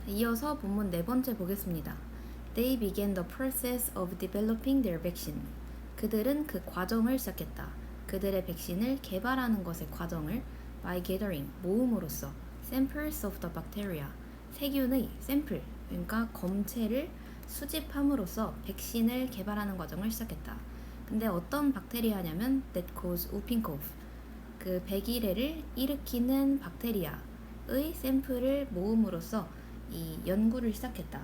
이어서 본문 네 번째 보겠습니다. They began the process of developing their vaccine. 그들은 그 과정을 시작했다. 그들의 백신을 개발하는 것의 과정을 by gathering, 모음으로써 samples of the bacteria, 세균의 샘플, 그러니까 검체를 수집함으로써 백신을 개발하는 과정을 시작했다. 근데 어떤 박테리아냐면 that cause whooping cough, 그 백일해를 일으키는 박테리아의 샘플을 모음으로써 이 연구를 시작했다.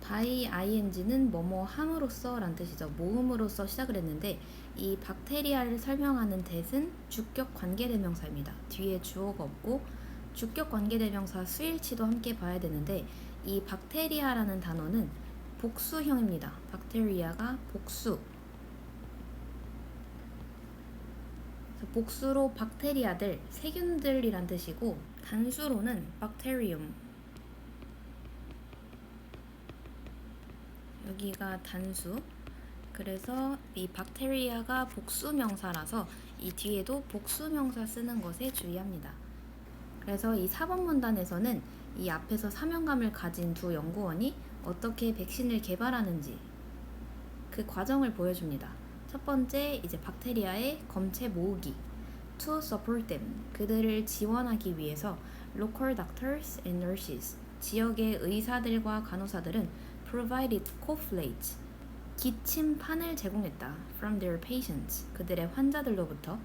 by ing는 뭐뭐 함으로써 라는 뜻이죠. 모음으로써 시작을 했는데 이 박테리아를 설명하는 that은 주격 관계대명사입니다. 뒤에 주어가 없고 주격 관계대명사 수일치도 함께 봐야 되는데 이 박테리아라는 단어는 복수형입니다. 박테리아가 복수. 복수로 박테리아들, 세균들이란 뜻이고 단수로는 박테리움. 여기가 단수. 그래서 이 박테리아가 복수명사라서 이 뒤에도 복수명사 쓰는 것에 주의합니다. 그래서 이 4번 문단에서는 이 앞에서 사명감을 가진 두 연구원이 어떻게 백신을 개발하는지 그 과정을 보여줍니다. 첫 번째, 이제 박테리아의 검체 모으기. To support them, 그들을 지원하기 위해서 local doctors and nurses, 지역의 의사들과 간호사들은 provided coughplates, 기침판을 제공했다. From their patients, 그들의 환자들로부터.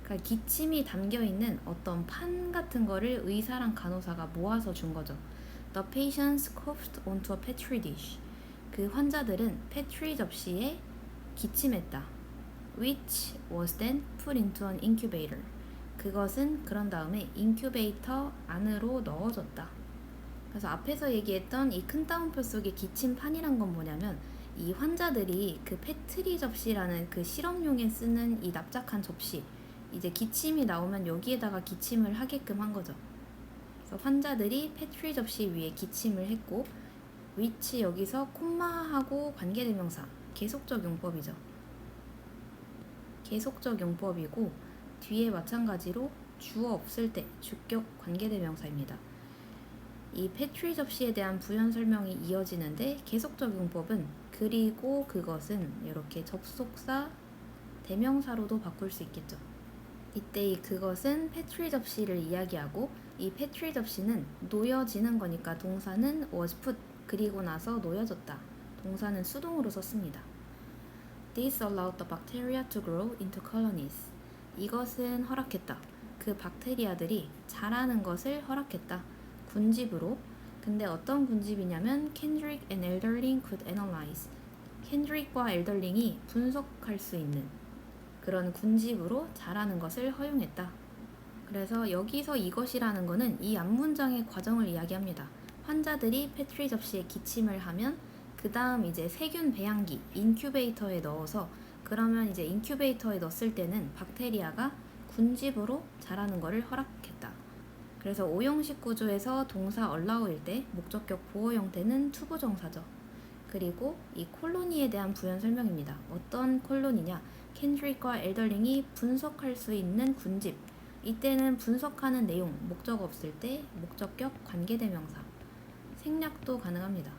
그러니까 기침이 담겨있는 어떤 판 같은 거를 의사랑 간호사가 모아서 준 거죠. The patients coughed onto a petri dish, 그 환자들은 페트리 접시에 기침했다. Which was then put into an incubator, 그것은 그런 다음에 인큐베이터 안으로 넣어졌다. 그래서 앞에서 얘기했던 이 큰 따옴표 속의 기침판이란 건 뭐냐면 이 환자들이 그 페트리 접시라는 그 실험용에 쓰는 이 납작한 접시, 이제 기침이 나오면 여기에다가 기침을 하게끔 한 거죠. 그래서 환자들이 페트리 접시 위에 기침을 했고, which 여기서 콤마하고 관계대명사, 계속적 용법이죠. 계속적 용법이고 뒤에 마찬가지로 주어 없을 때 주격 관계대명사입니다. 이 페트리 접시에 대한 부연 설명이 이어지는데 계속적 용법은 그리고 그것은 이렇게 접속사 대명사로도 바꿀 수 있겠죠. 이때 이 그것은 페트리 접시를 이야기하고 이 페트리 접시는 놓여지는 거니까 동사는 was put, 그리고 나서 놓여졌다. 동사는 수동으로 썼습니다. This allowed the bacteria to grow into colonies. 이것은 허락했다. 그 박테리아들이 자라는 것을 허락했다. 군집으로. 근데 어떤 군집이냐면 Kendrick and Elderling could analyze. 켄드릭과 엘더링이 분석할 수 있는 그런 군집으로 자라는 것을 허용했다. 그래서 여기서 이것이라는 거는 이 앞문장의 과정을 이야기합니다. 환자들이 페트리 접시에 기침을 하면 그 다음 이제 세균 배양기, 인큐베이터에 넣어서 그러면 이제 인큐베이터에 넣었을 때는 박테리아가 군집으로 자라는 것을 허락했다. 그래서 오형식 구조에서 동사 allow일 때 목적격 보호 형태는 투부정사죠. 그리고 이 콜로니에 대한 부연 설명입니다. 어떤 콜로니냐? 켄드릭과 엘더링이 분석할 수 있는 군집. 이때는 분석하는 내용, 목적 없을 때 목적격 관계대명사. 생략도 가능합니다.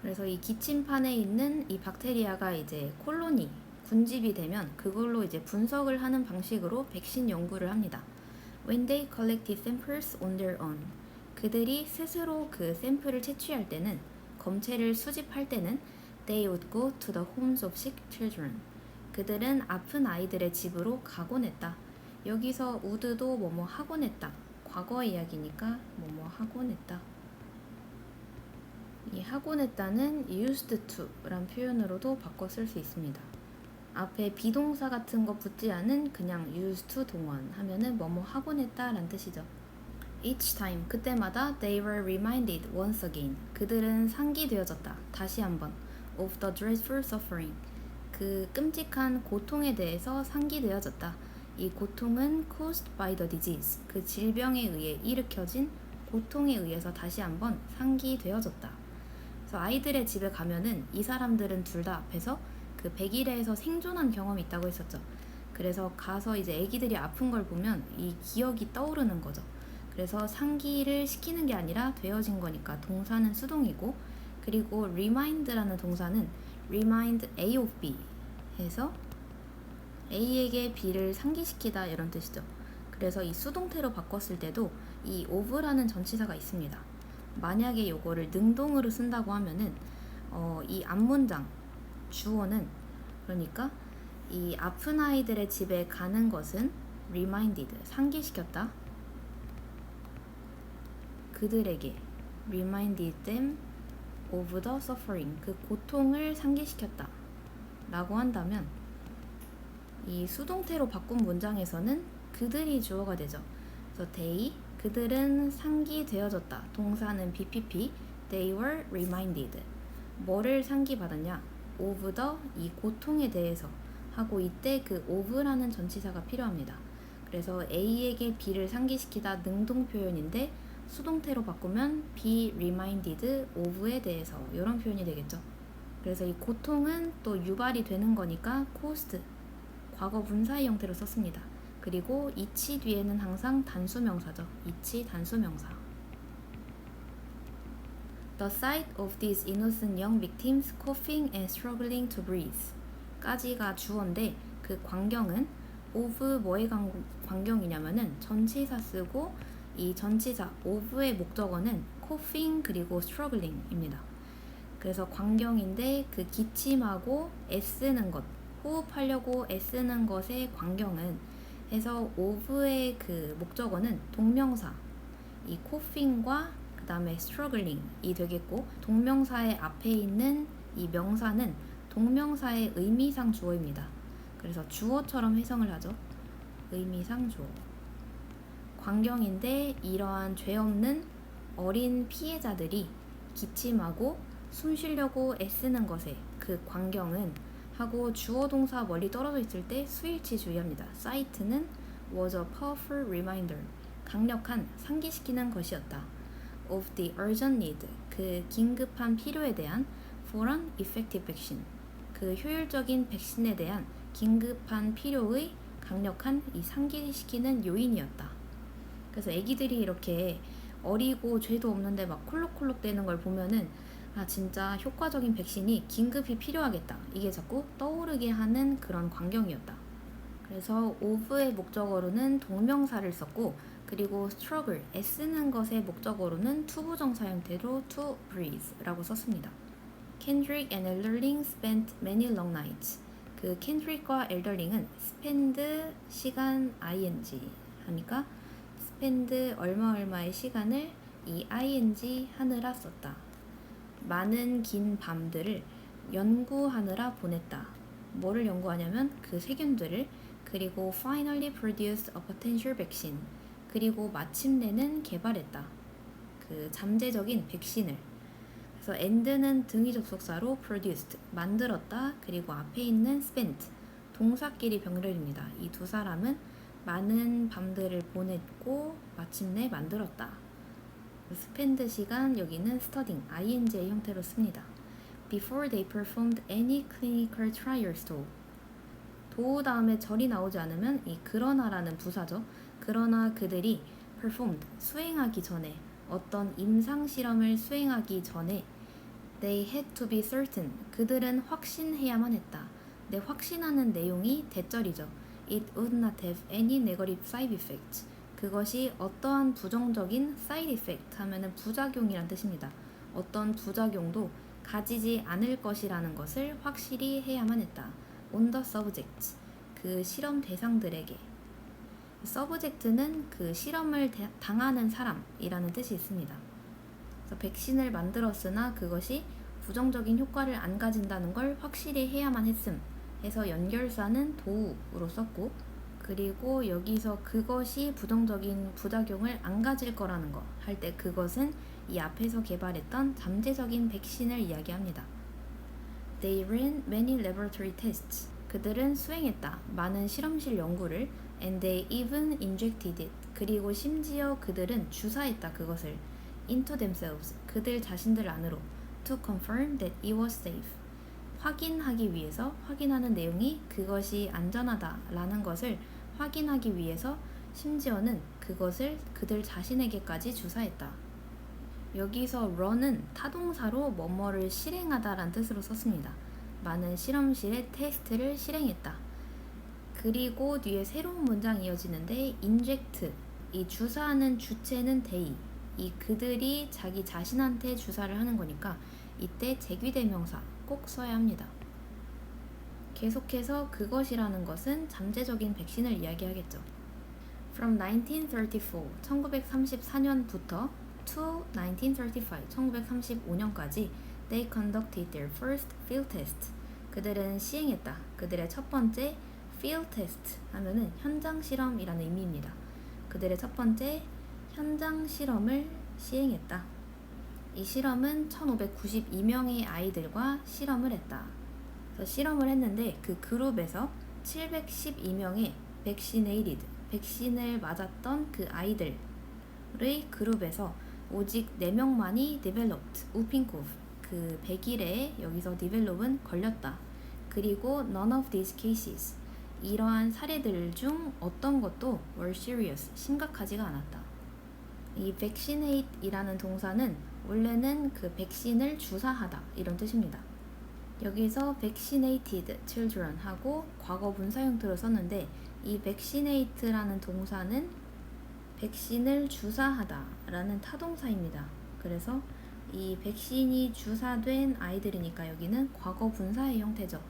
그래서 이 기침판에 있는 이 박테리아가 이제 콜로니, 군집이 되면 그걸로 이제 분석을 하는 방식으로 백신 연구를 합니다. When they collected samples on their own, 그들이 스스로 그 샘플을 채취할 때는, 검체를 수집할 때는 they would go to the homes of sick children. 그들은 아픈 아이들의 집으로 가곤 했다. 여기서 would도 뭐뭐 하곤 했다. 과거 이야기니까 뭐뭐 하곤 했다. 이 하곤 했다는 used to 란 표현으로도 바꿔 쓸 수 있습니다. 앞에 비동사 같은 거 붙지 않은 그냥 used to 동원 하면은 뭐뭐 하곤 했다 란 뜻이죠. Each time, 그때마다 they were reminded once again. 그들은 상기되어졌다. 다시 한번. Of the dreadful suffering. 그 끔찍한 고통에 대해서 상기되어졌다. 이 고통은 caused by the disease. 그 질병에 의해 일으켜진 고통에 의해서 다시 한번 상기되어졌다. 그래서 아이들의 집에 가면은 이 사람들은 둘 다 앞에서 그 백일해에서 생존한 경험이 있다고 했었죠. 그래서 가서 이제 애기들이 아픈 걸 보면 이 기억이 떠오르는 거죠. 그래서 상기를 시키는 게 아니라 되어진 거니까 동사는 수동이고, 그리고 remind라는 동사는 remind A of B 해서 A에게 B를 상기시키다 이런 뜻이죠. 그래서 이 수동태로 바꿨을 때도 이 of라는 전치사가 있습니다. 만약에 요거를 능동으로 쓴다고 하면은 이 앞문장 주어는, 그러니까 이 아픈 아이들의 집에 가는 것은 reminded 상기시켰다. 그들에게 reminded them of the suffering 그 고통을 상기시켰다 라고 한다면, 이 수동태로 바꾼 문장에서는 그들이 주어가 되죠. 그래서 they 그들은 상기되어졌다. 동사는 BPP they were reminded. 뭐를 상기받았냐? of the 이 고통에 대해서 하고, 이때 그 of라는 전치사가 필요합니다. 그래서 A에게 B를 상기시키다 능동 표현인데 수동태로 바꾸면 be reminded of에 대해서 이런 표현이 되겠죠. 그래서 이 고통은 또 유발이 되는 거니까 caused 과거 분사의 형태로 썼습니다. 그리고 이치 뒤에는 항상 단수명사죠. 이치 단수명사. The sight of these innocent young victims coughing and struggling to breathe 까지가 주어인데, 그 광경은 of 뭐의 광경이냐면은 전치사 쓰고, 이 전치사 of의 목적어는 coughing 그리고 struggling입니다. 그래서 광경인데 그 기침하고 애쓰는 것, 호흡하려고 애쓰는 것의 광경은 해서 of의 그 목적어는 동명사, 이 coughing과 그 다음에 struggling이 되겠고, 동명사의 앞에 있는 이 명사는 동명사의 의미상 주어입니다. 그래서 주어처럼 해석을 하죠. 의미상 주어. 광경인데 이러한 죄 없는 어린 피해자들이 기침하고 숨 쉬려고 애쓰는 것에 그 광경은 하고, 주어 동사 멀리 떨어져 있을 때 수일치 주의합니다. sight는 was a powerful reminder 강력한 상기시키는 것이었다. of the urgent need 그 긴급한 필요에 대한 for an effective vaccine 그 효율적인 백신에 대한 긴급한 필요의 강력한 이 상기시키는 요인이었다. 그래서 애기들이 이렇게 어리고 죄도 없는데 막 콜록콜록 대는 걸 보면은 아 진짜 효과적인 백신이 긴급히 필요하겠다, 이게 자꾸 떠오르게 하는 그런 광경이었다. 그래서 of의 목적어로는 동명사를 썼고, 그리고 struggle 애쓰는 것의 목적어로는 투부정사 형태로 to breathe 라고 썼습니다. Kendrick and Elderling spent many long nights 그 켄드릭과 엘더링은 spend 시간 ing 하니까 spend 얼마의 시간을 이 ing 하느라 썼다. 많은 긴 밤들을 연구하느라 보냈다. 뭐를 연구하냐면 그 세균들을, 그리고 finally produced a potential vaccine 그리고 마침내는 개발했다. 그 잠재적인 백신을. 그래서 and는 등위 접속사로 produced 만들었다. 그리고 앞에 있는 spent 동사끼리 병렬입니다. 이 두 사람은 많은 밤들을 보냈고 마침내 만들었다. spend 시간 여기는 studying ing의 형태로 씁니다. Before they performed any clinical trials 도 다음에 절이 나오지 않으면 이 그러나라는 부사죠. 그러나 그들이 performed 수행하기 전에, 어떤 임상 실험을 수행하기 전에 they had to be certain 그들은 확신해야만 했다. 내 확신하는 내용이 대절이죠. It would not have any negative side effects 그것이 어떠한 부정적인 side effect 하면은 부작용이란 뜻입니다. 어떤 부작용도 가지지 않을 것이라는 것을 확실히 해야만 했다. On the subject 그 실험 대상들에게. subject는 그 실험을 당하는 사람이라는 뜻이 있습니다. 그래서 백신을 만들었으나 그것이 부정적인 효과를 안 가진다는 걸 확실히 해야만 했음 해서 연결사는 도우로 썼고, 그리고 여기서 그것이 부정적인 부작용을 안 가질 거라는 거 할 때 그것은 이 앞에서 개발했던 잠재적인 백신을 이야기합니다. They ran many laboratory tests. 그들은 수행했다. 많은 실험실 연구를. And they even injected it. 그리고 심지어 그들은 주사했다. 그것을 into themselves. 그들 자신들 안으로. To confirm that it was safe. 확인하기 위해서, 확인하는 내용이 그것이 안전하다라는 것을 확인하기 위해서 심지어는 그것을 그들 자신에게까지 주사했다. 여기서 run은 타동사로 뭐뭐를 실행하다라는 뜻으로 썼습니다. 많은 실험실에 테스트를 실행했다. 그리고 뒤에 새로운 문장이 이어지는데 inject, 이 주사하는 주체는 they, 이 그들이 자기 자신한테 주사를 하는 거니까 이때 제귀대명사 꼭 써야 합니다. 계속해서 그것이라는 것은 잠재적인 백신을 이야기하겠죠. From 1934, 1934년부터 to 1935, 1935년까지 they conducted their first field test. 그들은 시행했다. 그들의 첫 번째 field test 하면은 현장 실험이라는 의미입니다. 그들의 첫 번째 현장 실험을 시행했다. 이 실험은 1592명의 아이들과 실험을 했다. 그래서 실험을 했는데 그 그룹에서 712명의 vaccinated, 백신을 맞았던 그 아이들의 그룹에서 오직 4명만이 developed, 우핑코브, 그 100일에 여기서 develop은 걸렸다. 그리고 none of these cases, 이러한 사례들 중 어떤 것도 were serious, 심각하지가 않았다. 이 vaccinate 이라는 동사는 원래는 그 백신을 주사하다 이런 뜻입니다. 여기서 vaccinated children 하고 과거 분사 형태로 썼는데 이 vaccinate라는 동사는 백신을 주사하다 라는 타동사입니다. 그래서 이 백신이 주사된 아이들이니까 여기는 과거 분사의 형태죠.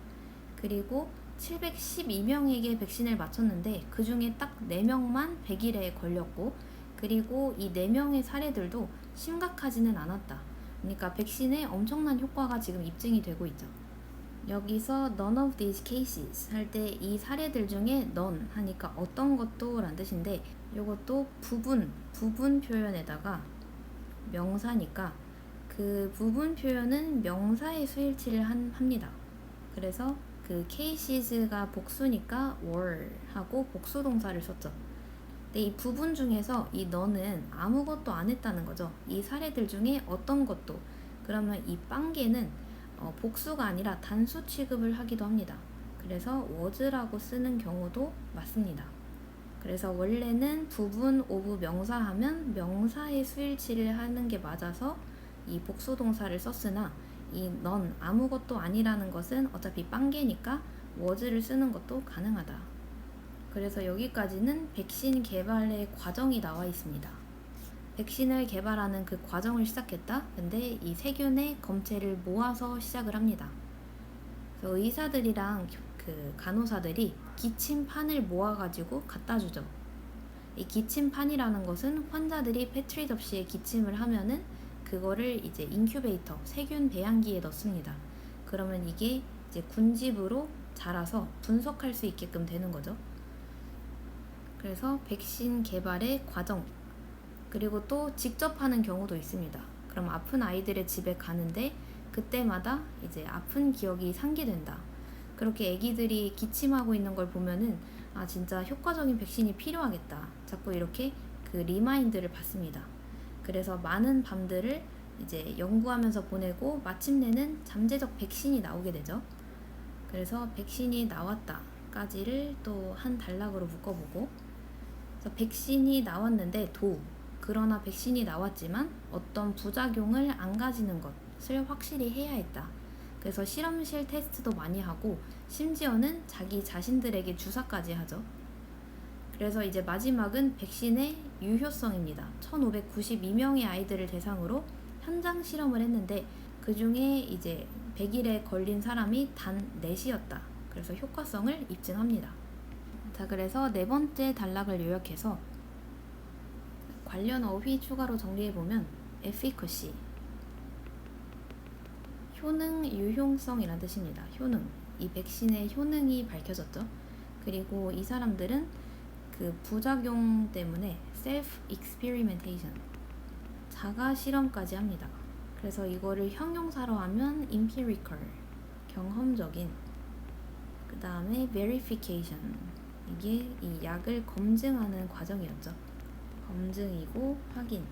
그리고 712명에게 백신을 맞췄는데 그 중에 딱 4명만 100일에 걸렸고 그리고 이 4명의 사례들도 심각하지는 않았다. 그러니까 백신에 엄청난 효과가 지금 입증이 되고 있죠. 여기서 none of these cases 할 때 이 사례들 중에 none 하니까 어떤 것도 라는 뜻인데 이것도 부분 표현에다가 명사니까 그 부분 표현은 명사의 수일치를 합니다. 그래서 그 cases가 복수니까 were 하고 복수 동사를 썼죠. 근데 이 부분 중에서 이 너는 아무것도 안 했다는 거죠. 이 사례들 중에 어떤 것도. 그러면 이 빵개는 복수가 아니라 단수 취급을 하기도 합니다. 그래서 was라고 쓰는 경우도 맞습니다. 그래서 원래는 부분 오브 명사 하면 명사의 수일치를 하는 게 맞아서 이 복수 동사를 썼으나 이 넌 아무것도 아니라는 것은 어차피 빵개니까 was를 쓰는 것도 가능하다. 그래서 여기까지는 백신 개발의 과정이 나와 있습니다. 백신을 개발하는 그 과정을 시작했다. 근데 이 세균의 검체를 모아서 시작을 합니다. 그래서 의사들이랑 그 간호사들이 기침판을 모아가지고 갖다 주죠. 이 기침판이라는 것은 환자들이 페트리 접시에 기침을 하면은 그거를 이제 인큐베이터, 세균 배양기에 넣습니다. 그러면 이게 이제 군집으로 자라서 분석할 수 있게끔 되는 거죠. 그래서 백신 개발의 과정, 그리고 또 직접 하는 경우도 있습니다. 그럼 아픈 아이들의 집에 가는데 그때마다 이제 아픈 기억이 상기된다. 그렇게 아기들이 기침하고 있는 걸 보면은 아 진짜 효과적인 백신이 필요하겠다. 자꾸 이렇게 그 리마인드를 받습니다. 그래서 많은 밤들을 이제 연구하면서 보내고 마침내는 잠재적 백신이 나오게 되죠. 그래서 백신이 나왔다까지를 또 한 단락으로 묶어보고, 그래서 백신이 나왔는데 그러나 백신이 나왔지만 어떤 부작용을 안 가지는 것을 확실히 해야 했다. 그래서 실험실 테스트도 많이 하고 심지어는 자기 자신들에게 주사까지 하죠. 그래서 이제 마지막은 백신의 유효성입니다. 1592명의 아이들을 대상으로 현장 실험을 했는데 그 중에 이제 100일에 걸린 사람이 단 4이었다. 그래서 효과성을 입증합니다. 자, 그래서 4번째 단락을 요약해서 관련 어휘 추가로 정리해보면 efficacy, 효능, 유용성이란 뜻입니다. 효능, 이 백신의 효능이 밝혀졌죠. 그리고 이 사람들은 그 부작용 때문에 self-experimentation, 자가 실험까지 합니다. 그래서 이거를 형용사로 하면 empirical, 경험적인, 그 다음에 verification, 이게 이 약을 검증하는 과정이었죠. 검증이고 확인.